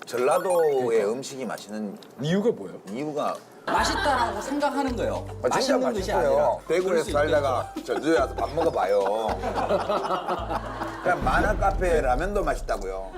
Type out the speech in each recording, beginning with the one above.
전라도의 음식이 맛있는 이유가 뭐예요? 이유가 맛있다라고 생각하는 거예요. 진짜 맛있는 것이 아니라. 맛있고요. 그럴 대구에서 수 살다가 전주에 와서 밥 먹어봐요. 그냥 만화 카페 라면도 맛있다고요.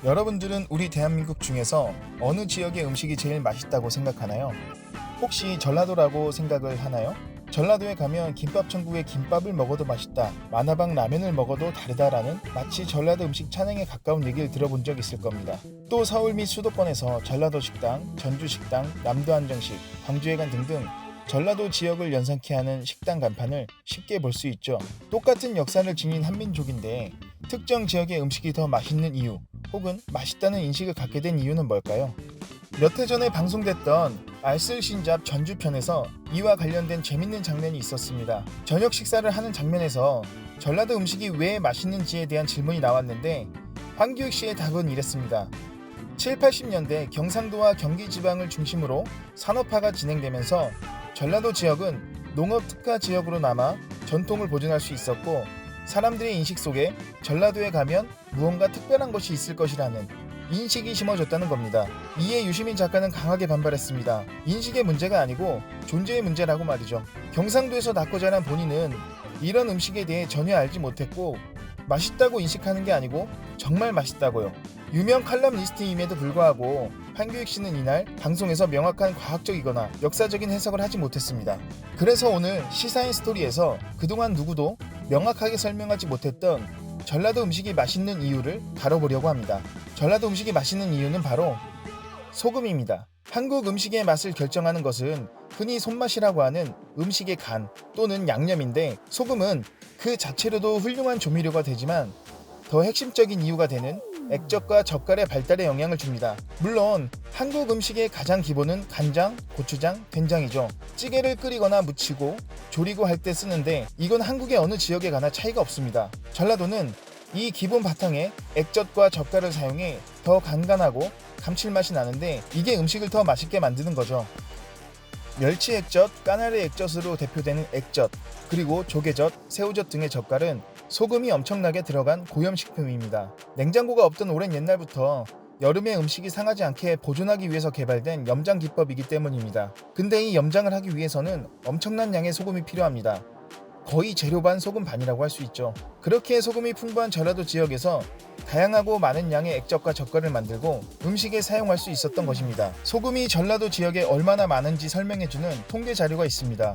여러분들은 우리 대한민국 중에서 어느 지역의 음식이 제일 맛있다고 생각하나요? 혹시 전라도라고 생각을 하나요? 전라도에 가면 김밥 천국의 김밥을 먹어도 맛있다, 만화방 라면을 먹어도 다르다라는 마치 전라도 음식 찬양에 가까운 얘기를 들어본 적 있을 겁니다. 또 서울 및 수도권에서 전라도 식당, 전주 식당, 남도 한정식, 광주회관 등등 전라도 지역을 연상케 하는 식당 간판을 쉽게 볼 수 있죠. 똑같은 역사를 지닌 한민족인데 특정 지역의 음식이 더 맛있는 이유 혹은 맛있다는 인식을 갖게 된 이유는 뭘까요? 몇 해 전에 방송됐던 알쓸신잡 전주편에서 이와 관련된 재밌는 장면이 있었습니다. 저녁 식사를 하는 장면에서 전라도 음식이 왜 맛있는지에 대한 질문이 나왔는데 황교익 씨의 답은 이랬습니다. 7, 80년대 경상도와 경기 지방을 중심으로 산업화가 진행되면서 전라도 지역은 농업 특화 지역으로 남아 전통을 보존할 수 있었고 사람들의 인식 속에 전라도에 가면 무언가 특별한 것이 있을 것이라는 인식이 심어졌다는 겁니다. 이에 유시민 작가는 강하게 반발했습니다. 인식의 문제가 아니고 존재의 문제라고 말이죠. 경상도에서 낳고 자란 본인은 이런 음식에 대해 전혀 알지 못했고 맛있다고 인식하는 게 아니고 정말 맛있다고요. 유명 칼럼니스트임에도 불구하고 황교익 씨는 이날 방송에서 명확한 과학적이거나 역사적인 해석을 하지 못했습니다. 그래서 오늘 시사인 스토리에서 그동안 누구도 명확하게 설명하지 못했던 전라도 음식이 맛있는 이유를 다뤄보려고 합니다. 전라도 음식이 맛있는 이유는 바로 소금입니다. 한국 음식의 맛을 결정하는 것은 흔히 손맛이라고 하는 음식의 간 또는 양념인데 소금은 그 자체로도 훌륭한 조미료가 되지만 더 핵심적인 이유가 되는 액젓과 젓갈의 발달에 영향을 줍니다. 물론 한국 음식의 가장 기본은 간장, 고추장, 된장이죠. 찌개를 끓이거나 무치고 조리고 할 때 쓰는데 이건 한국의 어느 지역에 가나 차이가 없습니다. 전라도는 이 기본 바탕에 액젓과 젓갈을 사용해 더 간간하고 감칠맛이 나는데 이게 음식을 더 맛있게 만드는 거죠. 멸치 액젓, 까나리 액젓으로 대표되는 액젓, 그리고 조개젓, 새우젓 등의 젓갈은 소금이 엄청나게 들어간 고염식품입니다. 냉장고가 없던 오랜 옛날부터 여름에 음식이 상하지 않게 보존하기 위해서 개발된 염장 기법이기 때문입니다. 근데 이 염장을 하기 위해서는 엄청난 양의 소금이 필요합니다. 거의 재료 반 소금 반이라고 할 수 있죠. 그렇게 소금이 풍부한 전라도 지역에서 다양하고 많은 양의 액젓과 젓갈을 만들고 음식에 사용할 수 있었던 것입니다. 소금이 전라도 지역에 얼마나 많은지 설명해주는 통계 자료가 있습니다.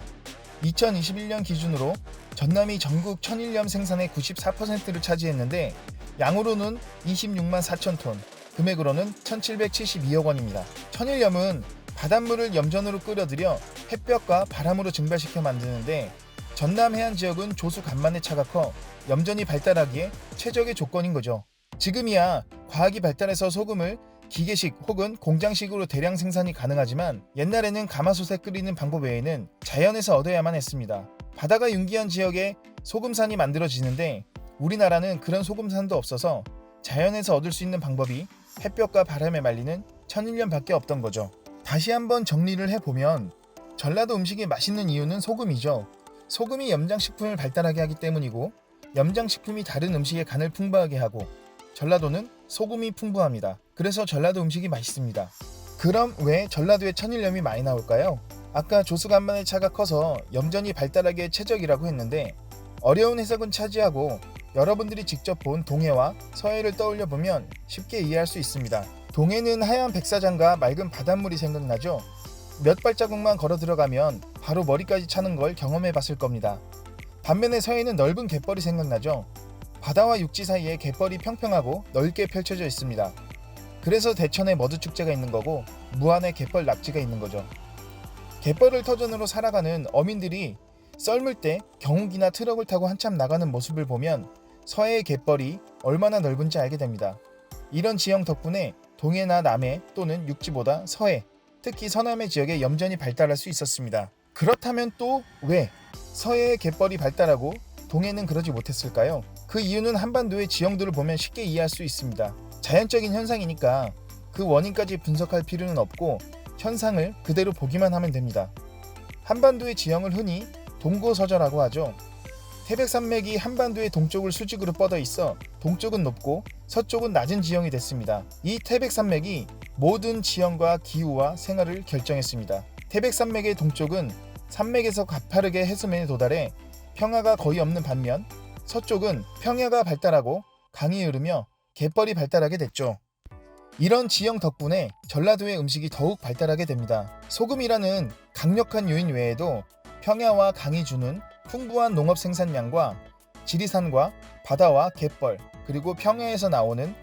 2021년 기준으로 전남이 전국 천일염 생산의 94%를 차지했는데 양으로는 26만 4천 톤, 금액으로는 1772억 원입니다. 천일염은 바닷물을 염전으로 끓여들여 햇볕과 바람으로 증발시켜 만드는데 전남 해안 지역은 조수 간만에 차가 커 염전이 발달하기에 최적의 조건인 거죠. 지금이야 과학이 발달해서 소금을 기계식 혹은 공장식으로 대량 생산이 가능하지만 옛날에는 가마솥에 끓이는 방법 외에는 자연에서 얻어야만 했습니다. 바다가 융기한 지역에 소금산이 만들어지는데 우리나라는 그런 소금산도 없어서 자연에서 얻을 수 있는 방법이 햇볕과 바람에 말리는 천일염밖에 없던 거죠. 다시 한번 정리를 해보면 전라도 음식이 맛있는 이유는 소금이죠. 소금이 염장식품을 발달하게 하기 때문이고 염장식품이 다른 음식의 간을 풍부하게 하고 전라도는 소금이 풍부합니다. 그래서 전라도 음식이 맛있습니다. 그럼 왜 전라도에 천일염이 많이 나올까요? 아까 조수간만의 차가 커서 염전이 발달하기에 최적이라고 했는데 어려운 해석은 차지하고 여러분들이 직접 본 동해와 서해를 떠올려보면 쉽게 이해할 수 있습니다. 동해는 하얀 백사장과 맑은 바닷물이 생각나죠? 몇 발자국만 걸어 들어가면 바로 머리까지 차는 걸 경험해 봤을 겁니다. 반면에 서해는 넓은 갯벌이 생각나죠? 바다와 육지 사이에 갯벌이 평평하고 넓게 펼쳐져 있습니다. 그래서 대천에 머드축제가 있는 거고 무안에 갯벌 낙지가 있는 거죠. 갯벌을 터전으로 살아가는 어민들이 썰물 때 경운기나 트럭을 타고 한참 나가는 모습을 보면 서해의 갯벌이 얼마나 넓은지 알게 됩니다. 이런 지형 덕분에 동해나 남해 또는 육지보다 서해, 특히 서남해 지역에 염전이 발달할 수 있었습니다. 그렇다면 또 왜 서해의 갯벌이 발달하고 동해는 그러지 못했을까요? 그 이유는 한반도의 지형들을 보면 쉽게 이해할 수 있습니다. 자연적인 현상이니까 그 원인까지 분석할 필요는 없고 현상을 그대로 보기만 하면 됩니다. 한반도의 지형을 흔히 동고서저라고 하죠. 태백산맥이 한반도의 동쪽을 수직으로 뻗어 있어 동쪽은 높고 서쪽은 낮은 지형이 됐습니다. 이 태백산맥이 모든 지형과 기후와 생활을 결정했습니다. 태백산맥의 동쪽은 산맥에서 가파르게 해수면에 도달해 평야가 거의 없는 반면 서쪽은 평야가 발달하고 강이 흐르며 갯벌이 발달하게 됐죠. 이런 지형 덕분에 전라도의 음식이 더욱 발달하게 됩니다. 소금이라는 강력한 요인 외에도 평야와 강이 주는 풍부한 농업 생산량과 지리산과 바다와 갯벌 그리고 평야에서 나오는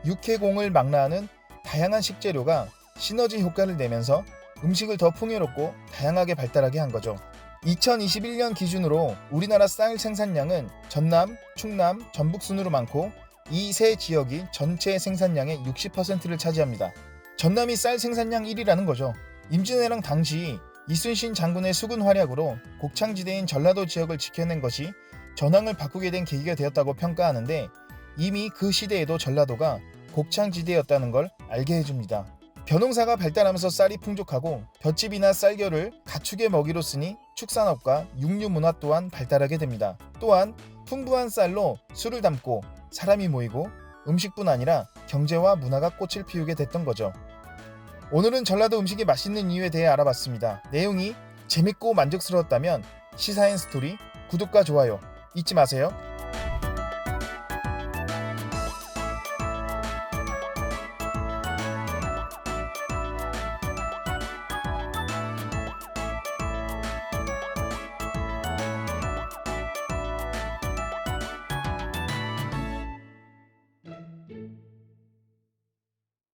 육해공을 망라하는 다양한 식재료가 시너지 효과를 내면서 음식을 더 풍요롭고 다양하게 발달하게 한 거죠. 2021년 기준으로 우리나라 쌀 생산량은 전남, 충남, 전북 순으로 많고 이 세 지역이 전체 생산량의 60%를 차지합니다. 전남이 쌀 생산량 1위라는 거죠. 임진왜란 당시 이순신 장군의 수군 활약으로 곡창지대인 전라도 지역을 지켜낸 것이 전황을 바꾸게 된 계기가 되었다고 평가하는데 이미 그 시대에도 전라도가 곡창지대였다는 걸 알게 해줍니다. 벼농사가 발달하면서 쌀이 풍족하고 볏짚이나 쌀겨를 가축의 먹이로 쓰니 축산업과 육류문화 또한 발달하게 됩니다. 또한 풍부한 쌀로 술을 담고 사람이 모이고 음식뿐 아니라 경제와 문화가 꽃을 피우게 됐던 거죠. 오늘은 전라도 음식이 맛있는 이유에 대해 알아봤습니다. 내용이 재밌고 만족스러웠다면 시사앤스토리 구독과 좋아요 잊지 마세요.